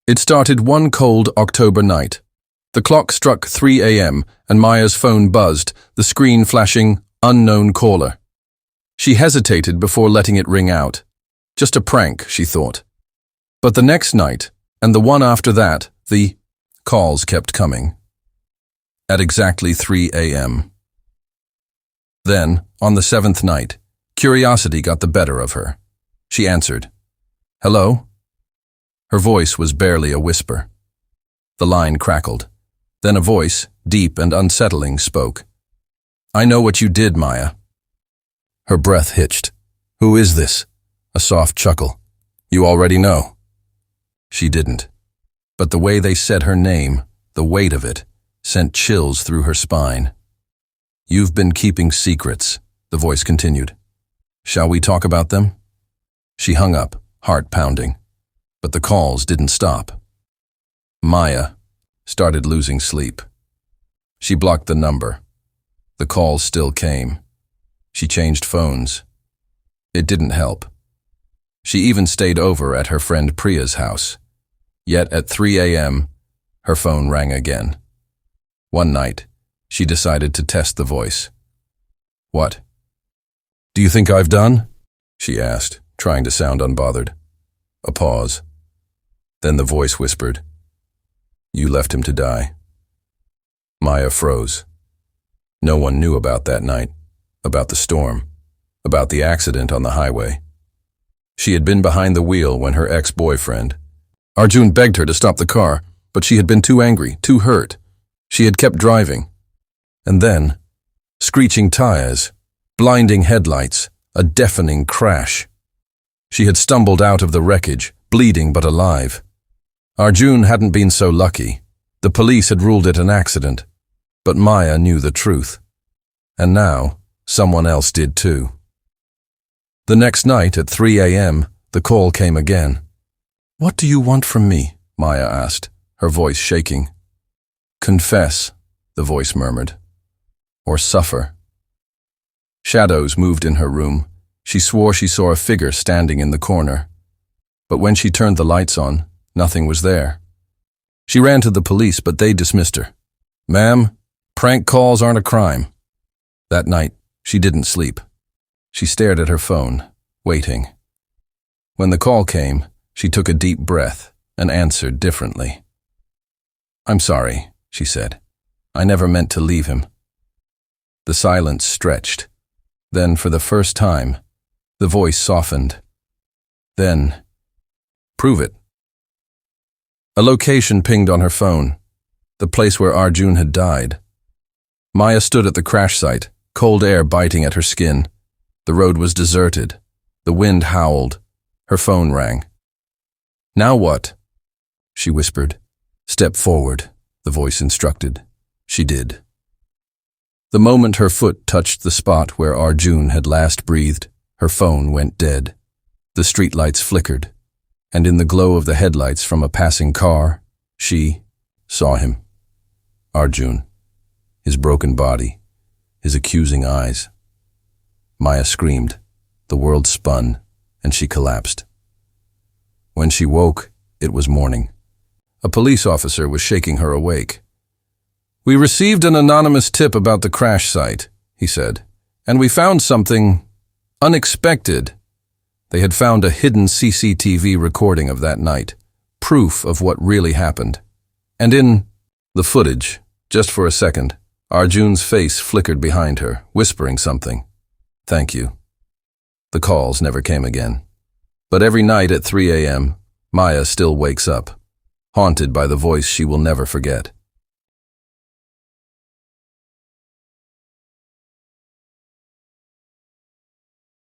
It started one cold October night. The clock struck 3 a.m. and Maya's phone buzzed, the screen flashing unknown caller. She hesitated before letting it ring out. Just a prank, she thought. But the next night, and the one after that, the calls kept coming. At exactly 3 a.m. Then, on the seventh night, curiosity got the better of her. She answered. "Hello?" Her voice was barely a whisper. The line crackled. Then a voice, deep and unsettling, spoke. "I know what you did, Maya." Her breath hitched. "Who is this?" A soft chuckle. "You already know." She didn't. But the way they said her name, the weight of it, sent chills through her spine. "You've been keeping secrets," the voice continued. "Shall we talk about them?" She hung up, heart pounding. But the calls didn't stop. Maya started losing sleep. She blocked the number. The calls still came. She changed phones. It didn't help. She even stayed over at her friend Priya's house. Yet at 3 a.m., her phone rang again. One night, she decided to test the voice. "What? Do you think I've done?" she asked, trying to sound unbothered. A pause. Then the voice whispered, "You left him to die." Maya froze. No one knew about that night, about the storm, about the accident on the highway. She had been behind the wheel when her ex-boyfriend, Arjun, begged her to stop the car, but she had been too angry, too hurt. She had kept driving. And then, screeching tires, blinding headlights, a deafening crash. She had stumbled out of the wreckage, bleeding but alive. Arjun hadn't been so lucky. The police had ruled it an accident. But Maya knew the truth. And now, someone else did too. The next night at 3 a.m., the call came again. "What do you want from me?" Maya asked, her voice shaking. "Confess," the voice murmured. "Or suffer." Shadows moved in her room. She swore she saw a figure standing in the corner. But when she turned the lights on, nothing was there. She ran to the police, but they dismissed her. "Ma'am, prank calls aren't a crime." That night, she didn't sleep. She stared at her phone, waiting. When the call came, she took a deep breath and answered differently. "I'm sorry," she said. "I never meant to leave him." The silence stretched. Then, for the first time, the voice softened. Then, "Prove it." A location pinged on her phone, the place where Arjun had died. Maya stood at the crash site, cold air biting at her skin. The road was deserted. The wind howled. Her phone rang. "Now what?" she whispered. "Step forward," the voice instructed. She did. The moment her foot touched the spot where Arjun had last breathed, her phone went dead. The streetlights flickered, and in the glow of the headlights from a passing car, she saw him. Arjun, his broken body, his accusing eyes. Maya screamed. The world spun, and she collapsed. When she woke, it was morning. A police officer was shaking her awake. "We received an anonymous tip about the crash site," he said, "and we found something unexpected." They had found a hidden CCTV recording of that night, proof of what really happened. And in the footage, just for a second, Arjun's face flickered behind her, whispering something. "Thank you." The calls never came again. But every night at 3 a.m., Maya still wakes up, haunted by the voice she will never forget.